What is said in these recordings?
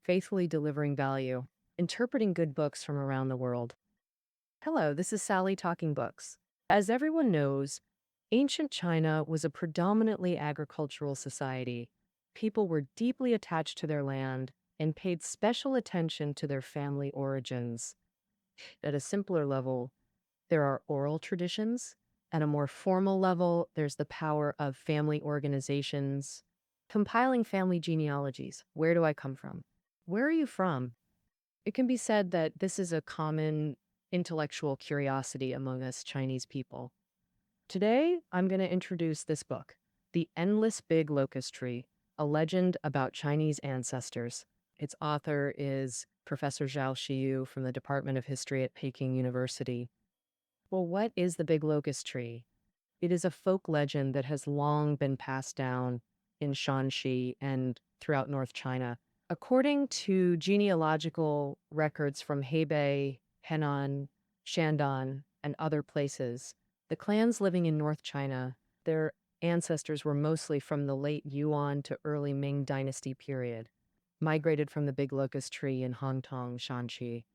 faithfully delivering value, interpreting good books from around the world. Hello, this is Sally talking books. As everyone knows, ancient China was a predominantly agricultural society. People were deeply attached to their land and paid special attention to their family origins. At a simpler level, there are oral traditions. At a more formal level, there's the power of family organizations, compiling family genealogies. Where do I come from? Where are you from? It can be said that this is a common intellectual curiosity among us Chinese people. Today, I'm going to introduce this book, The Endless Big Locust Tree, a legend about Chinese ancestors. Its author is Professor Zhao Shiyu from the Department of History at Peking University. Well, what is the Big Locust Tree? It is a folk legend that has long been passed down in Shanxi and throughout North China. According to genealogical records from Hebei, Henan, Shandong, and other places, the clans living in North China, their ancestors were mostly from the late Yuan to early Ming Dynasty period, migrated from the Big Locust Tree in Hongtong, Shanxi.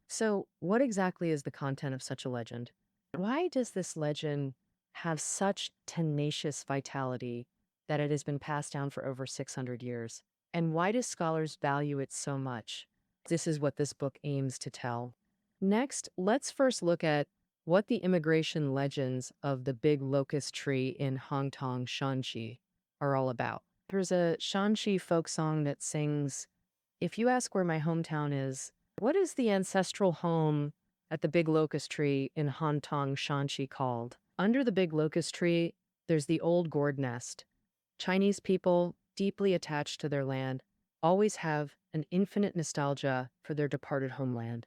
So, what exactly is the content of such a legend? Why does this legend have such tenacious vitality that it has been passed down for over 600 years? And why do scholars value it so much? This is what this book aims to tell. Next, let's first look at what the immigration legends of the Big Locust Tree in Hongtong, Shanxi are all about. There's a Shanxi folk song that sings, "If you ask where my hometown is, what is the ancestral home at the Big Locust Tree in Hongtong, Shanxi called?" Under the Big Locust Tree, there's the old gourd nest. Chinese people, deeply attached to their land, always have an infinite nostalgia for their departed homeland.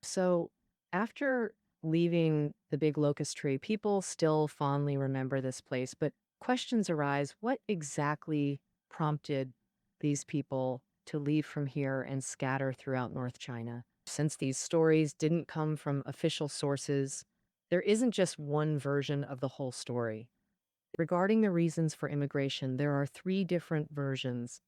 So, after leaving the Big Locust Tree, people still fondly remember this place, but questions arise: what exactly prompted these people to leave from here and scatter throughout North China? Since these stories didn't come from official sources, there isn't just one version of the whole story. Regarding the reasons for immigration, there are three different versions: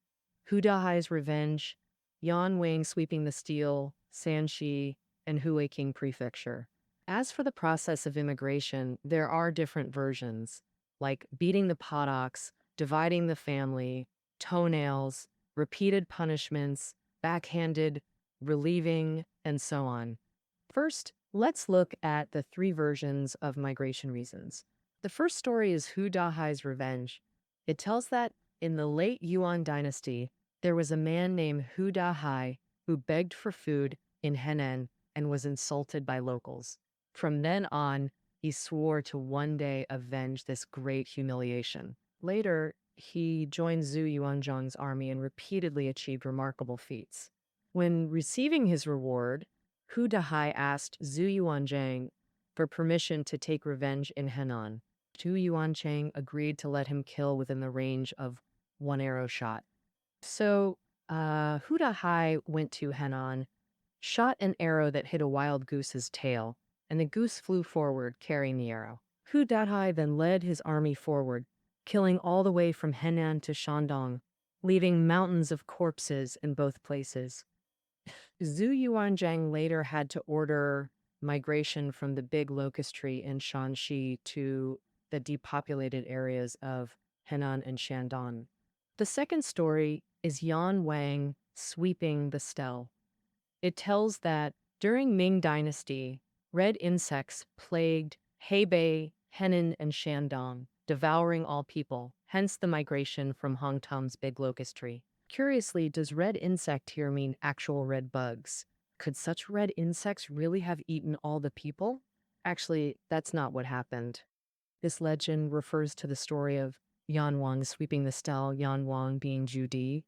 Hu Dahai's revenge, Yan Wang sweeping the steel, Shanxi, and Huiqing Prefecture. As for the process of immigration, there are different versions, like beating the buttocks, dividing the family, toenails, repeated punishments, backhanded, relieving, and so on. First, let's look at the three versions of migration reasons. The first story is Hu Dahai's revenge. It tells that in the late Yuan dynasty, there was a man named Hu Dahai who begged for food in Henan and was insulted by locals. From then on, he swore to one day avenge this great humiliation. Later, he joined Zhu Yuanzhang's army and repeatedly achieved remarkable feats. When receiving his reward, Hu Dahai asked Zhu Yuanzhang for permission to take revenge in Henan. Zhu Yuanzhang agreed to let him kill within the range of one arrow shot. So, Hu Dahai went to Henan, shot an arrow that hit a wild goose's tail, and the goose flew forward, carrying the arrow. Hu Dahai then led his army forward, killing all the way from Henan to Shandong, leaving mountains of corpses in both places. Zhu Yuanzhang later had to order migration from the Big Locust Tree in Shanxi to the depopulated areas of Henan and Shandong. The second story is Yan Wang sweeping the stele. It tells that during Ming Dynasty, red insects plagued Hebei, Henan, and Shandong, devouring all people, hence the migration from Hongtong's Big Locust Tree. Curiously, does red insect here mean actual red bugs? Could such red insects really have eaten all the people? Actually, that's not what happened. This legend refers to the story of Yan Wang sweeping the stele, Yan Wang being Zhu Di.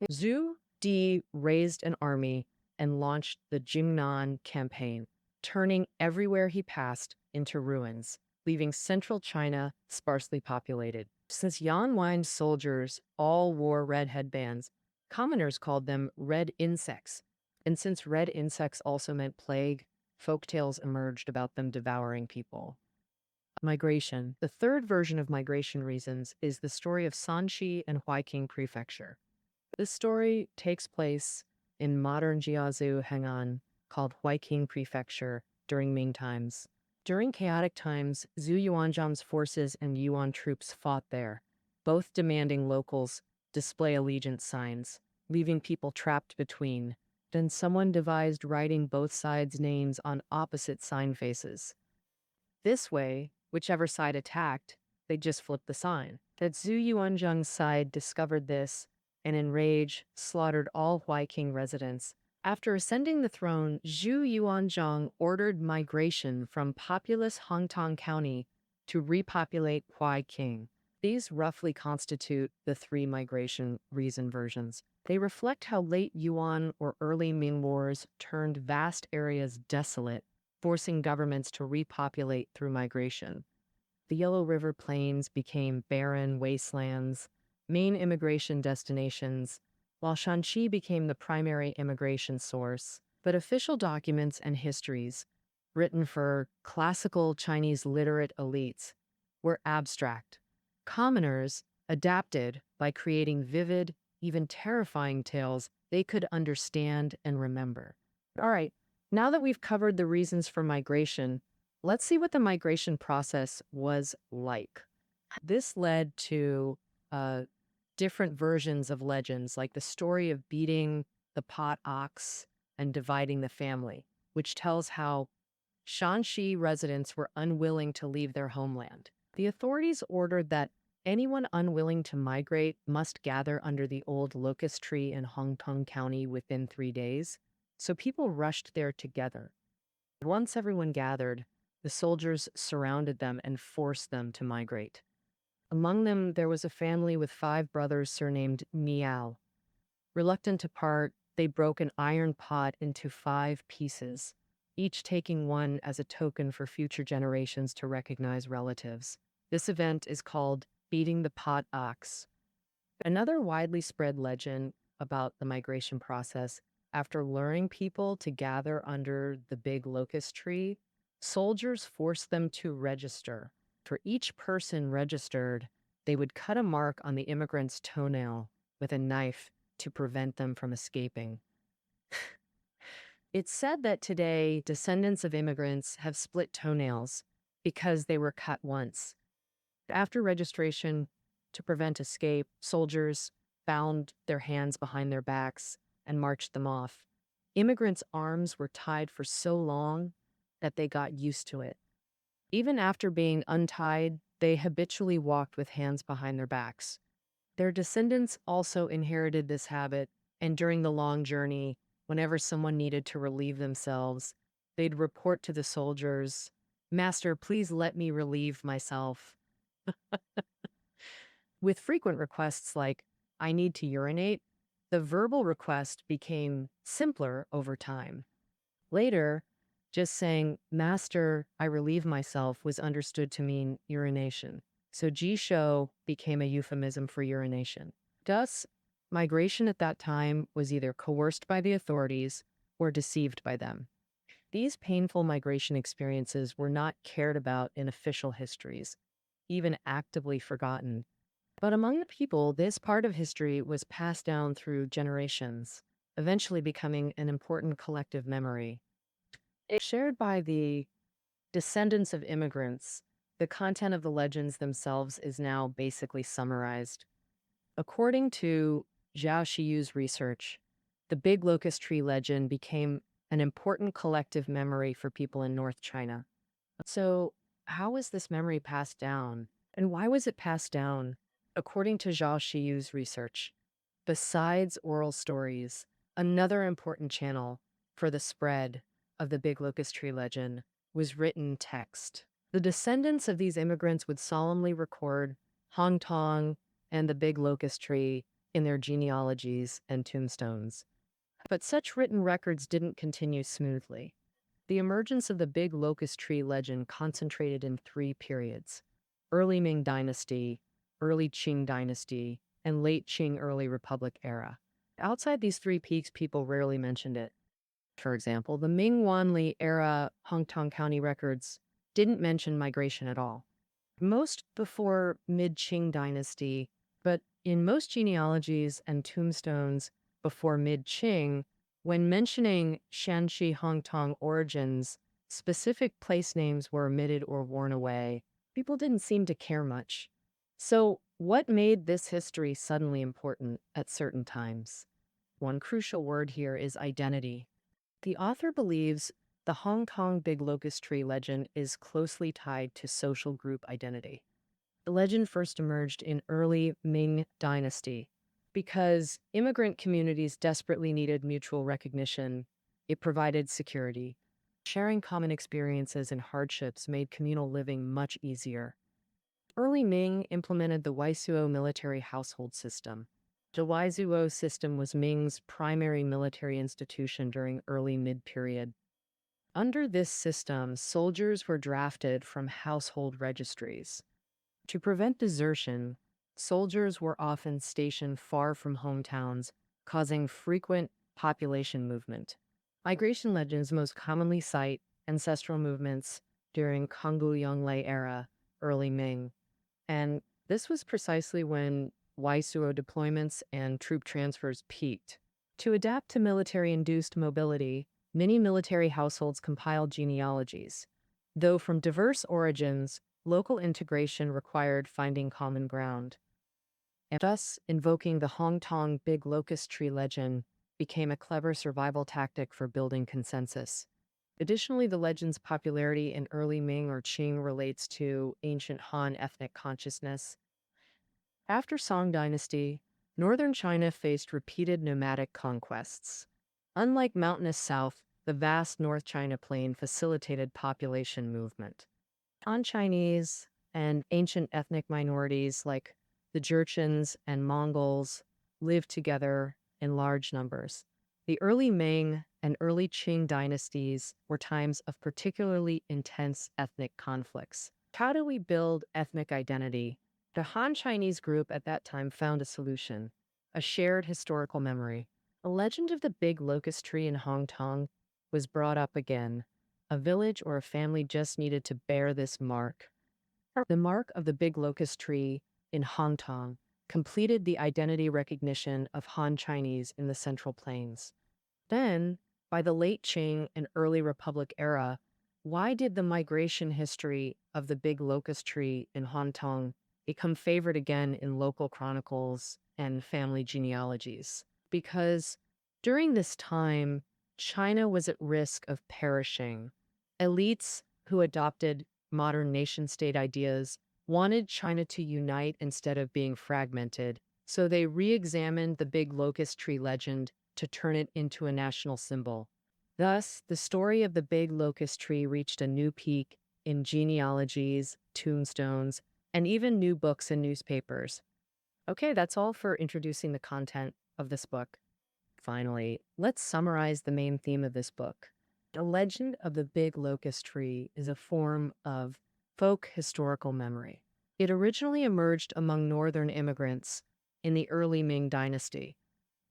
Zhu Di raised an army and launched the Jingnan campaign, turning everywhere he passed into ruins, leaving central China sparsely populated. Since Yan Wang's soldiers all wore red headbands, commoners called them red insects. And since red insects also meant plague, folktales emerged about them devouring people. Migration. The third version of migration reasons is the story of Shanxi and Huiqing Prefecture. This story takes place in modern Jiangsu, Heng'an, called Huiqing Prefecture during Ming times. During chaotic times, Zhu Yuanzhang's forces and Yuan troops fought there, both demanding locals display allegiance signs, leaving people trapped between. Then someone devised writing both sides' names on opposite sign faces. This way, whichever side attacked, they just flipped the sign. That Zhu Yuanzhang's side discovered this and, in rage, slaughtered all Huiqing residents. After ascending the throne, Zhu Yuanzhang ordered migration from populous Hongtong County to repopulate Huiqing. These roughly constitute the three migration reason versions. They reflect how late Yuan or early Ming wars turned vast areas desolate, forcing governments to repopulate through migration. The Yellow River Plains became barren wastelands, main immigration destinations, while Shanxi became the primary immigration source. But official documents and histories, written for classical Chinese literate elites, were abstract. Commoners adapted by creating vivid, even terrifying tales they could understand and remember. All right, now that we've covered the reasons for migration, let's see what the migration process was like. This led to different versions of legends, like the story of beating the pot ox and dividing the family, which tells how Shanxi residents were unwilling to leave their homeland. The authorities ordered that anyone unwilling to migrate must gather under the old locust tree in Hongtong County within 3 days, so people rushed there together. Once everyone gathered, the soldiers surrounded them and forced them to migrate. Among them, there was a family with 5 brothers surnamed Miao. Reluctant to part, they broke an iron pot into 5 pieces, each taking one as a token for future generations to recognize relatives. This event is called beating the pot ox. Another widely spread legend about the migration process: after luring people to gather under the big locust tree, soldiers forced them to register. For each person registered, they would cut a mark on the immigrant's toenail with a knife to prevent them from escaping. It's said that today, descendants of immigrants have split toenails because they were cut once. After registration, to prevent escape, soldiers bound their hands behind their backs and marched them off. Immigrants' arms were tied for so long that they got used to it. Even after being untied, they habitually walked with hands behind their backs. Their descendants also inherited this habit, and during the long journey, whenever someone needed to relieve themselves, they'd report to the soldiers, "Master, please let me relieve myself." With frequent requests like, "I need to urinate," the verbal request became simpler over time. Later, just saying, "Master, I relieve myself," was understood to mean urination. So jisho became a euphemism for urination. Thus, migration at that time was either coerced by the authorities or deceived by them. These painful migration experiences were not cared about in official histories, even actively forgotten. But among the people, this part of history was passed down through generations, eventually becoming an important collective memory. Shared by the descendants of immigrants, the content of the legends themselves is now basically summarized. According to Zhao Shiyu's research, the Big Locust Tree legend became an important collective memory for people in North China. So, how was this memory passed down? And why was it passed down? According to Zhao Shiyu's research, besides oral stories, another important channel for the spread of the Big Locust Tree legend was written text. The descendants of these immigrants would solemnly record Hongtong and the Big Locust Tree in their genealogies and tombstones. But such written records didn't continue smoothly. The emergence of the Big Locust Tree legend concentrated in 3 periods: early Ming Dynasty, early Qing Dynasty, and late Qing early Republic era. Outside these 3 peaks, people rarely mentioned it. For example, the Ming Wanli era Hongtong County records didn't mention migration at all. Most before mid-Qing Dynasty, but In most genealogies and tombstones before mid-Qing, when mentioning Shanxi Hongtong origins, specific place names were omitted or worn away. People didn't seem to care much. So, what made this history suddenly important at certain times? One crucial word here is identity. The author believes the Hongtong big locust tree legend is closely tied to social group identity. The legend first emerged in early Ming Dynasty because immigrant communities desperately needed mutual recognition. It provided security. Sharing common experiences and hardships made communal living much easier. Early Ming implemented the Waisuo military household system. The Waisuo system was Ming's primary military institution during early mid-period. Under this system, soldiers were drafted from household registries. To prevent desertion, soldiers were often stationed far from hometowns, causing frequent population movement. Migration legends most commonly cite ancestral movements during Kongu Yonglei era, early Ming, and this was precisely when Waisuo deployments and troop transfers peaked. To adapt to military-induced mobility, many military households compiled genealogies. Though from diverse origins, local integration required finding common ground. And thus, invoking the Hongtong big locust tree legend became a clever survival tactic for building consensus. Additionally, the legend's popularity in early Ming or Qing relates to ancient Han ethnic consciousness. After Song Dynasty, northern China faced repeated nomadic conquests. Unlike mountainous south, the vast North China plain facilitated population movement. Han Chinese and ancient ethnic minorities like the Jurchens and Mongols lived together in large numbers. The early Ming and early Qing dynasties were times of particularly intense ethnic conflicts. How do we build ethnic identity? The Han Chinese group at that time found a solution: a shared historical memory. A legend of the big locust tree in Hongtong was brought up again. A village or a family just needed to bear this mark. The mark of the big locust tree in Hongtong completed the identity recognition of Han Chinese in the Central Plains. Then, by the late Qing and early Republic era, why did the migration history of the big locust tree in Hongtong become favored again in local chronicles and family genealogies? Because during this time, China was at risk of perishing. Elites who adopted modern nation-state ideas wanted China to unite instead of being fragmented, so they re-examined the big locust tree legend to turn it into a national symbol. Thus, the story of the big locust tree reached a new peak in genealogies, tombstones, and even new books and newspapers. Okay, that's all for introducing the content of this book. Finally, let's summarize the main theme of this book. The legend of the big locust tree is a form of folk historical memory. It originally emerged among northern immigrants in the early Ming Dynasty.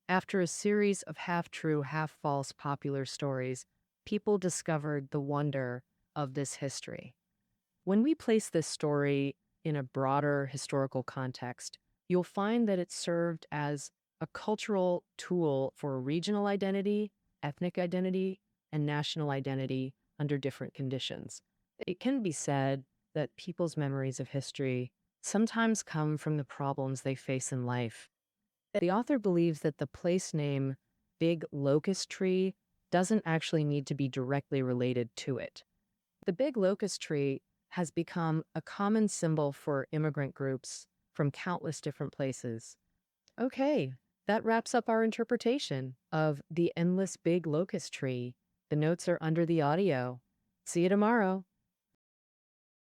After a series of half-true, half-false popular stories, people discovered the wonder of this history. When we place this story in a broader historical context, you'll find that it served as a cultural tool for regional identity, ethnic identity, and national identity under different conditions. It can be said that people's memories of history sometimes come from the problems they face in life. The author believes that the place name Big Locust Tree doesn't actually need to be directly related to it. The big locust tree has become a common symbol for immigrant groups from countless different places. Okay, that wraps up our interpretation of the endless big locust tree. The notes are under the audio. See you tomorrow.